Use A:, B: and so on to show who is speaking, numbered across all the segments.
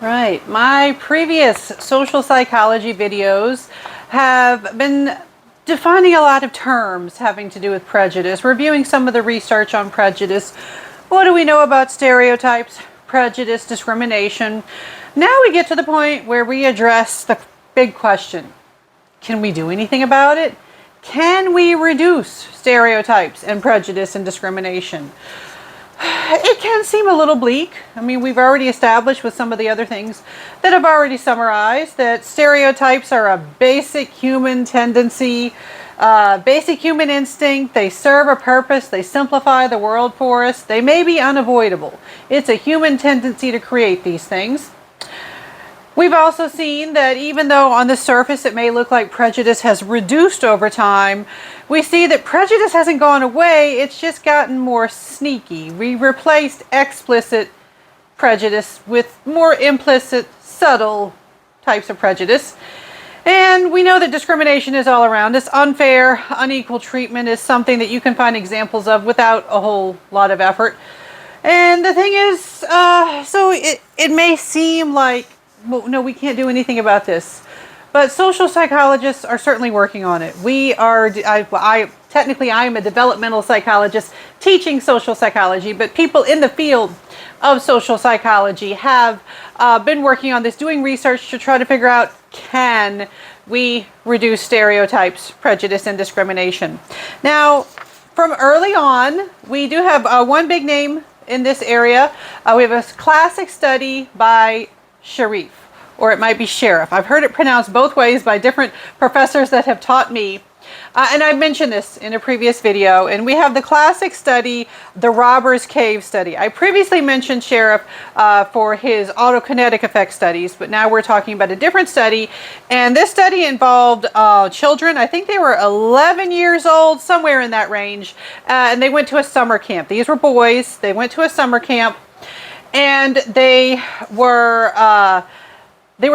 A: Right. My previous social psychology videos have been defining a lot of terms having to do with prejudice, reviewing some of the research on prejudice. What do we know about stereotypes, prejudice, discrimination? Now we get to the point where we address the big question. Can we do anything about it? Can we reduce stereotypes and prejudice and discrimination? It can seem a little bleak. I mean, we've already established with some of the other things that I've already summarized that stereotypes are a basic human tendency, basic human instinct. They serve a purpose. They simplify the world for us. They may be unavoidable. It's a human tendency to create these things. We've also seen that even though on the surface it may look like prejudice has reduced over time, we see that prejudice hasn't gone away, it's just gotten more sneaky. We replaced explicit prejudice with more implicit, subtle types of prejudice. And we know that discrimination is all around us. Unfair, unequal treatment is something that you can find examples of without a whole lot of effort. And the thing is, so it may seem like, well, no, we can't do anything about this. But social psychologists are certainly working on it. Technically, I am a developmental psychologist teaching social psychology, but people in the field of social psychology have been working on this, doing research to try to figure out, can we reduce stereotypes, prejudice, and discrimination? Now, from early on, we do have one big name in this area. We have a classic study by Sharif, or it might be Sheriff. I've heard it pronounced both ways by different professors that have taught me. And I've mentioned this in a previous video. And we have the classic study, the Robbers Cave study. I previously mentioned Sheriff for his autokinetic effect studies, but now we're talking about a different study. And this study involved children. I think they were 11 years old, somewhere in that range. And they went to a summer camp. These were boys. They went to a summer camp. And they were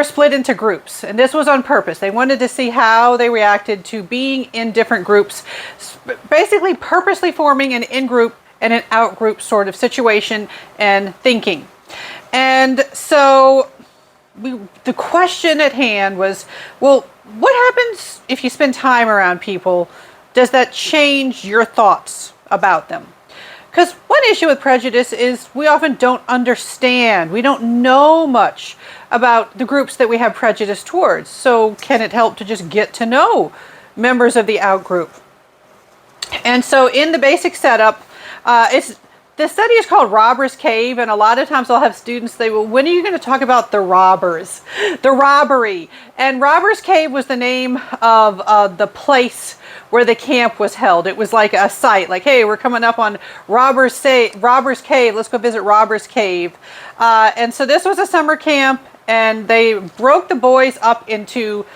A: split into groups, and this was on purpose. They wanted to see how they reacted to being in different groups, basically purposely forming an in-group and an out-group sort of situation and thinking. And so the question at hand was, well, what happens if you spend time around people? Does that change your thoughts about them? Because one issue with prejudice is we often don't understand. We don't know much about the groups that we have prejudice towards. So can it help to just get to know members of the out group? And so in the basic setup, the study is called Robbers Cave, and a lot of times I'll have students say, well, when are you going to talk about the robbers? The robbery. And Robbers Cave was the name of the place where the camp was held. It was like a site, like, hey, we're coming up on Robbers Cave, let's go visit Robbers Cave. And so this was a summer camp, and they broke the boys up into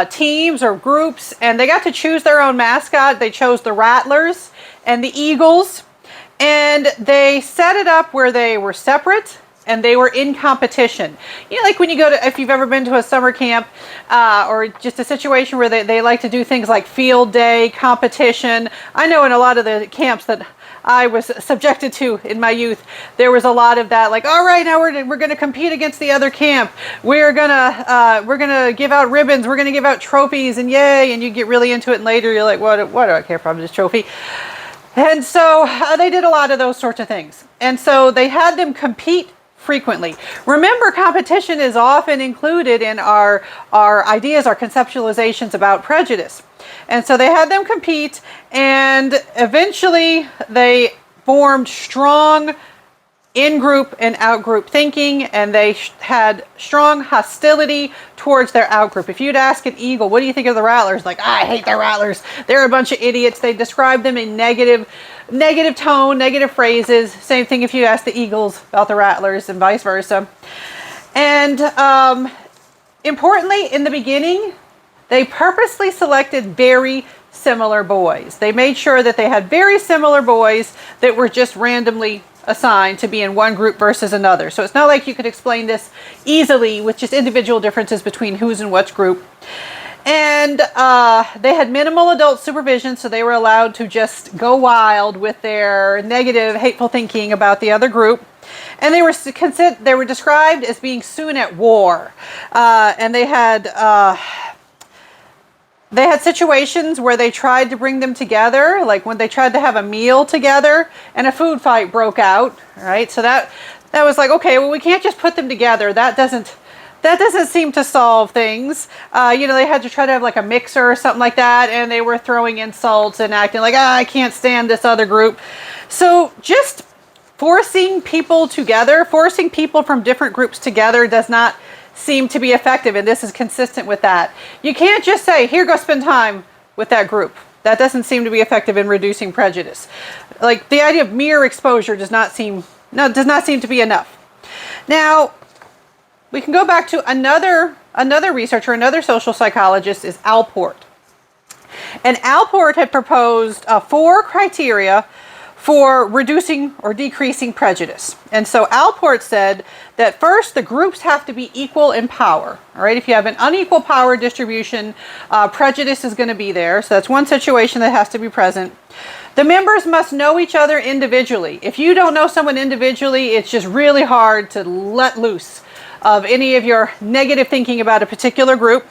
A: teams or groups, and they got to choose their own mascot. They chose the Rattlers and the Eagles. And they set it up where they were separate and they were in competition. You know, like when you go to, if you've ever been to a summer camp or just a situation where they like to do things like field day, competition. I know in a lot of the camps that I was subjected to in my youth, there was a lot of that, like, all right, now we're going to compete against the other camp. We're gonna give out ribbons. We're going to give out trophies, and yay. And you get really into it, and later you're like, what do I care if I'm this trophy? And so they did a lot of those sorts of things. And so they had them compete frequently. Remember, competition is often included in our ideas, our conceptualizations about prejudice. And so they had them compete, and eventually they formed strong in-group and out-group thinking, and they had strong hostility towards their out-group. If you'd ask an Eagle, what do you think of the Rattlers? Like, I hate the Rattlers. They're a bunch of idiots. They describe them in negative tone, negative phrases. Same thing if you ask the Eagles about the Rattlers and vice versa. And importantly, in the beginning, they purposely selected very similar boys. They made sure that they had very similar boys that were just randomly assigned to be in one group versus another. So it's not like you could explain this easily with just individual differences between who's in which group. And they had minimal adult supervision, so they were allowed to just go wild with their negative, hateful thinking about the other group. And they were described as being soon at war, and they had situations where they tried to bring them together, like when they tried to have a meal together and a food fight broke out, right? So that was like, okay, well, we can't just put them together. That doesn't seem to solve things. They had to try to have like a mixer or something like that, and they were throwing insults and acting like, I can't stand this other group. So just forcing people together, forcing people from different groups together does not seem to be effective, and this is consistent with that. You can't just say, here, go spend time with that group. That doesn't seem to be effective in reducing prejudice. Like, the idea of mere exposure does not seem to be enough. Now, we can go back to another researcher, another social psychologist, is Alport. And Alport had proposed 4 criteria for reducing or decreasing prejudice. And so Alport said that first, the groups have to be equal in power. All right, if you have an unequal power distribution, prejudice is going to be there. So that's one situation that has to be present. The members must know each other individually. If you don't know someone individually, it's just really hard to let loose of any of your negative thinking about a particular group.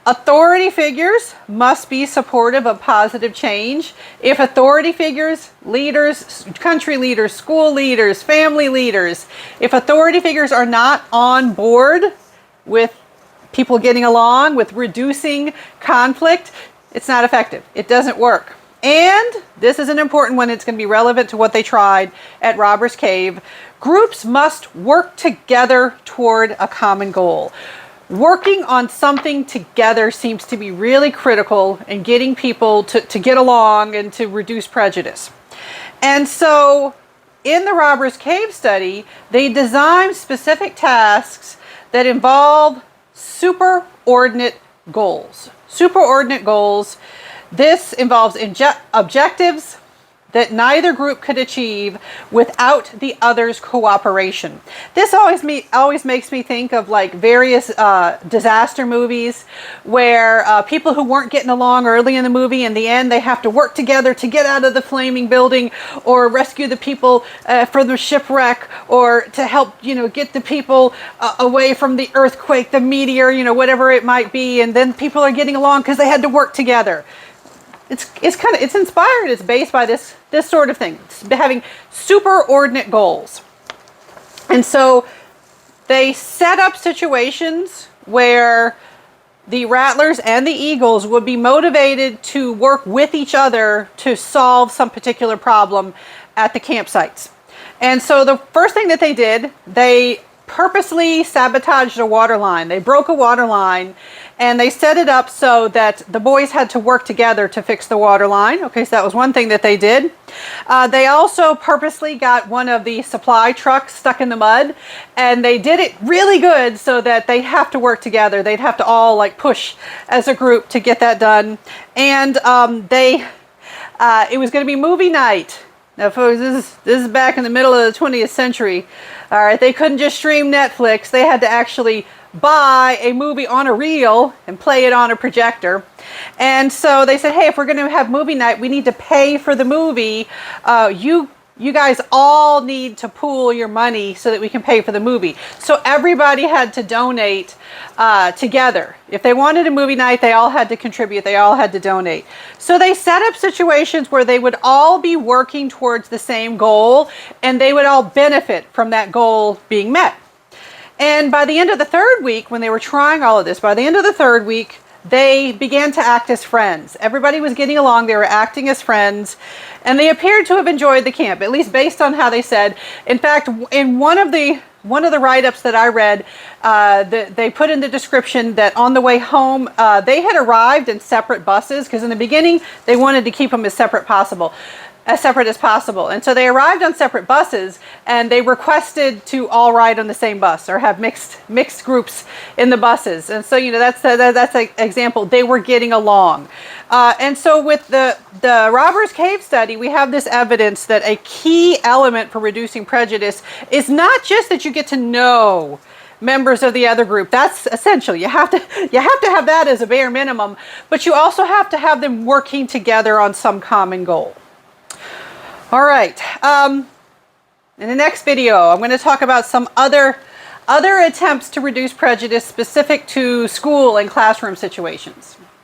A: Authority figures must be supportive of positive change. If authority figures, leaders, country leaders, school leaders, family leaders, if authority figures are not on board with people getting along, with reducing conflict, it's not effective. It doesn't work. And this is an important one. It's going to be relevant to what they tried at Robbers Cave. Groups must work together toward a common goal. Working on something together seems to be really critical in getting people to get along and to reduce prejudice. And so in the Robbers Cave study, they designed specific tasks that involve superordinate goals. Superordinate goals. This involves objectives that neither group could achieve without the other's cooperation. This always makes me think of like various disaster movies where people who weren't getting along early in the movie, in the end they have to work together to get out of the flaming building or rescue the people from the shipwreck, or to help get the people away from the earthquake, the meteor, whatever it might be, and then people are getting along because they had to work together. It's inspired. It's based by this sort of thing, having superordinate goals. And so they set up situations where the rattlers and the eagles would be motivated to work with each other to solve some particular problem at the campsites. And so the first thing that they did, they purposely sabotaged a water line. They broke a water line, and they set it up so that the boys had to work together to fix the water line. Okay, so that was one thing that they did. They also purposely got one of the supply trucks stuck in the mud, and they did it really good so that they'd have to work together. They'd have to all like push as a group to get that done. And it was going to be movie night. Now, folks, this is back in the middle of the 20th century. All right, they couldn't just stream Netflix. They had to actually buy a movie on a reel and play it on a projector. And so they said, hey, if we're going to have movie night, we need to pay for the movie. You guys all need to pool your money so that we can pay for the movie. So everybody had to donate together. If they wanted a movie night, they all had to contribute. They all had to donate. So they set up situations where they would all be working towards the same goal, and they would all benefit from that goal being met. And by the end of the 3rd week, when they were trying all of this, by the end of the 3rd week, they began to act as friends. Everybody was getting along. They were acting as friends, and they appeared to have enjoyed the camp, at least based on how they said. In fact, in one of the write-ups that I read, they put in the description that on the way home, they had arrived in separate buses, because in the beginning, they wanted to keep them as separate as possible. And so they arrived on separate buses, and they requested to all ride on the same bus or have mixed groups in the buses. And so, that's an example. They were getting along. And so with the Robbers Cave study, we have this evidence that a key element for reducing prejudice is not just that you get to know members of the other group. That's essential. You have to have that as a bare minimum, but you also have to have them working together on some common goal. All right. In the next video, I'm going to talk about some other attempts to reduce prejudice specific to school and classroom situations.